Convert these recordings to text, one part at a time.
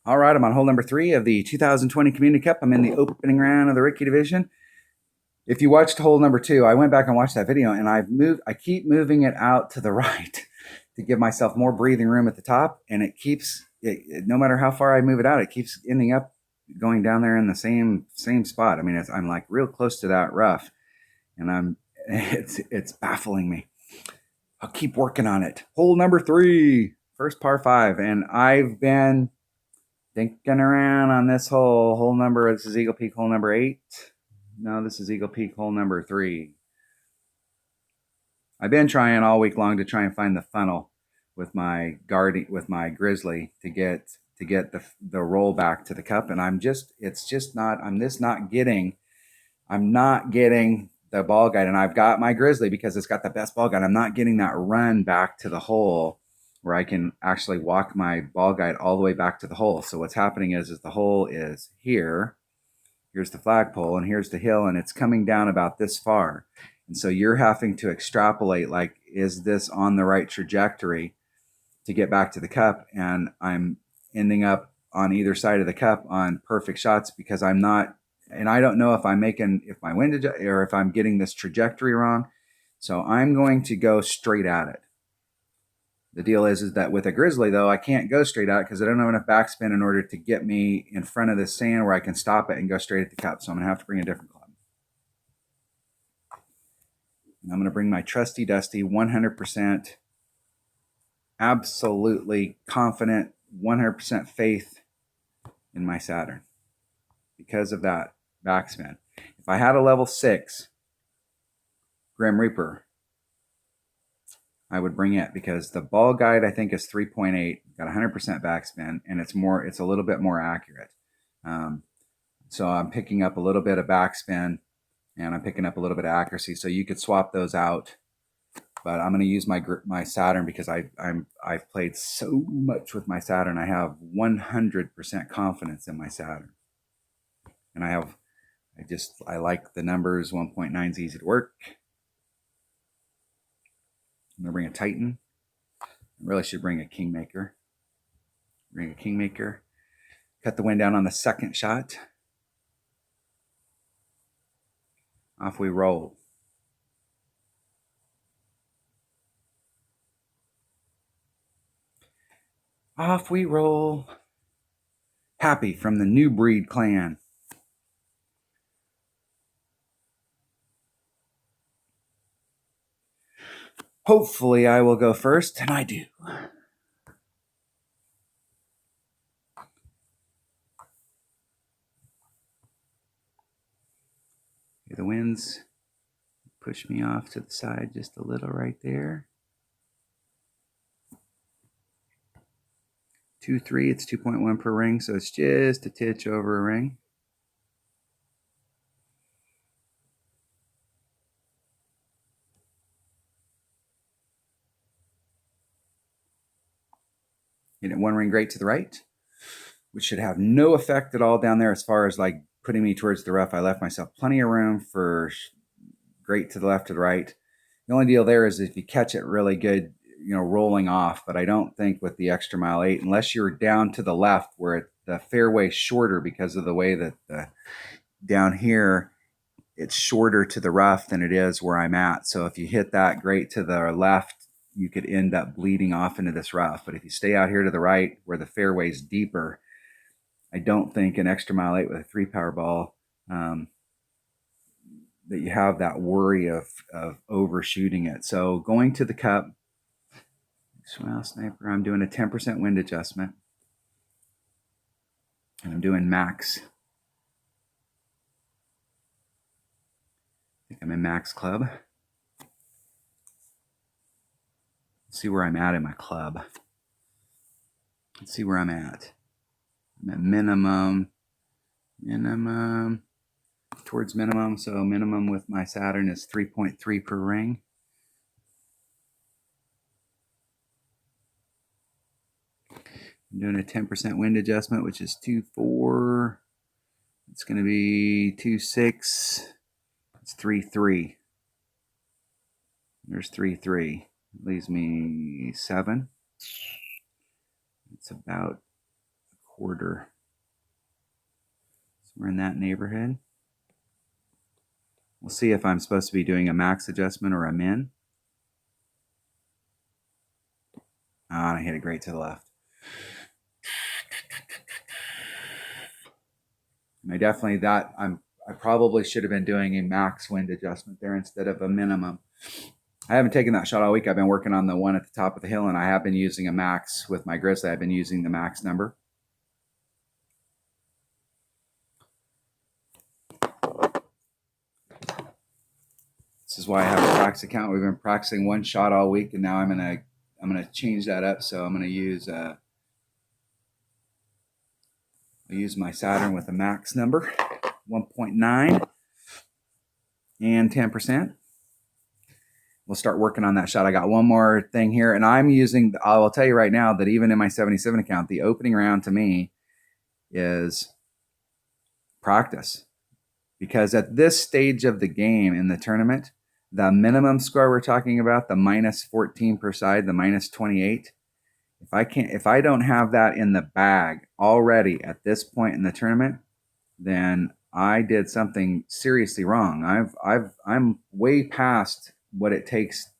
All right, I'm on hole number 3 of the 2020 Community Cup. I'm in the opening round of the Rookie Division. If you watched hole number 2, I went back and watched that video, and I keep moving it out to the right to give myself more breathing room at the top, and no matter how far I move it out, it keeps ending up going down there in the same spot. I mean, I'm like real close to that rough, and it's baffling me. I'll keep working on it. Hole number 3, first par 5, and I've been thinking around on this hole number. This is Eagle Peak hole number 8. No, this is Eagle Peak hole number 3. I've been trying all week long to try and find the funnel with my Grizzly to get the roll back to the cup, and I'm not getting the ball guide, and I've got my Grizzly because it's got the best ball guide. I'm not getting that run back to the hole where I can actually walk my ball guide all the way back to the hole. So what's happening is the hole is here. Here's the flagpole, and here's the hill, and it's coming down about this far. And so you're having to extrapolate, like, is this on the right trajectory to get back to the cup? And I'm ending up on either side of the cup on perfect shots because I'm not, and I don't know if my windage or if I'm getting this trajectory wrong. So I'm going to go straight at it. The deal is that with a Grizzly, though, I can't go straight at it because I don't have enough backspin in order to get me in front of the sand where I can stop it and go straight at the cup. So I'm going to have to bring a different club. And I'm going to bring my trusty dusty 100% absolutely confident, 100% faith in my Saturn because of that backspin. If I had a level 6 Grim Reaper, I would bring it because the ball guide I think is 3.8, got 100% backspin, and it's a little bit more accurate. So I'm picking up a little bit of backspin, and I'm picking up a little bit of accuracy. So you could swap those out, but I'm going to use my Saturn because I've played so much with my Saturn. I have 100% confidence in my Saturn, and I like the numbers. 1.9 is easy to work. I'm going to bring a Titan. I really should bring a Kingmaker. Bring a Kingmaker. Cut the wind down on the second shot. Off we roll. Off we roll. Happy from the New Breed clan. Hopefully I will go first, and I do. The winds push me off to the side just a little right there. 2.3, it's 2.1 per ring, so it's just a titch over a ring. Hit it one ring great to the right, which should have no effect at all down there as far as like putting me towards the rough. I left myself plenty of room for great to the left to the right. The only deal there is if you catch it really good, rolling off. But I don't think with the extra mile 8, unless you're down to the left where the fairway's shorter because of the way that down here it's shorter to the rough than it is where I'm at. So if you hit that great to the left, you could end up bleeding off into this rough. But if you stay out here to the right where the fairway's deeper, I don't think an extra mile 8 with a 3-power ball that you have that worry of overshooting it. So going to the cup, Swell Sniper, I'm doing a 10% wind adjustment. And I'm doing max. I think I'm in max club. Let's see where I'm at in my club. Let's see where I'm at. I'm at minimum, towards minimum. So minimum with my Saturn is 3.3 per ring. I'm doing a 10% wind adjustment, which is 2.4. It's going to be 2.6. It's 3.3. There's 3.3. Leaves me 7. It's about quarter. So we're in that neighborhood. We'll see if I'm supposed to be doing a max adjustment or a min. Ah, I hit it great to the left. And I probably should have been doing a max wind adjustment there instead of a minimum. I haven't taken that shot all week. I've been working on the one at the top of the hill, and I have been using a max with my Grizzly. I've been using the max number. This is why I have a practice account. We've been practicing one shot all week, and now I'm gonna change that up. So I'm gonna use I'll use my Saturn with a max number, 1.9 and 10%. We'll start working on that shot. I got one more thing here, and I will tell you right now that even in my 77 account, the opening round to me is practice. Because at this stage of the game in the tournament, the minimum score we're talking about, the minus 14 per side, the minus 28, if I don't have that in the bag already at this point in the tournament, then I did something seriously wrong. I'm way past what it takes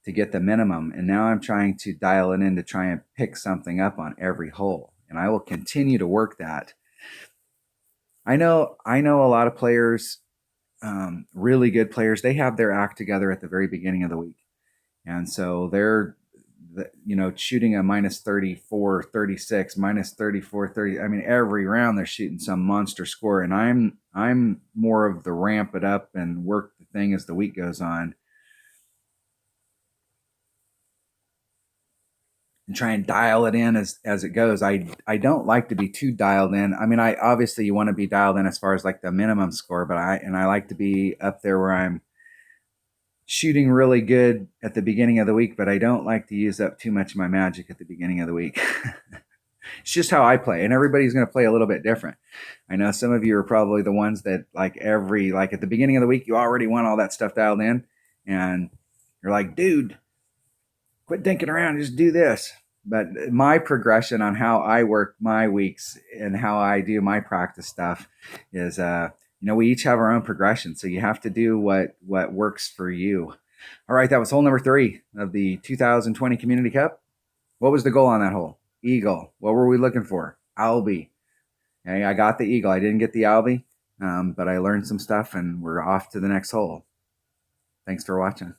to get the minimum, and now I'm trying to dial it in to try and pick something up on every hole, and I will continue to work that. I know a lot of players, really good players, they have their act together at the very beginning of the week, and so they're shooting a minus 34 36, minus 34 30. I mean, every round they're shooting some monster score, and I'm more of the ramp it up and work the thing as the week goes on and try and dial it in as it goes. I don't like to be too dialed in. I mean, obviously you want to be dialed in as far as like the minimum score, but I like to be up there where I'm shooting really good at the beginning of the week, but I don't like to use up too much of my magic at the beginning of the week. It's just how I play, and everybody's going to play a little bit different. I know some of you are probably the ones that like at the beginning of the week, you already want all that stuff dialed in, and you're like, dude, quit dinking around, just do this. But my progression on how I work my weeks and how I do my practice stuff is, we each have our own progression. So you have to do what works for you. All right, that was hole number 3 of the 2020 Community Cup. What was the goal on that hole? Eagle. What were we looking for? Albie. Okay, I got the eagle. I didn't get the Albie, but I learned some stuff, and we're off to the next hole. Thanks for watching.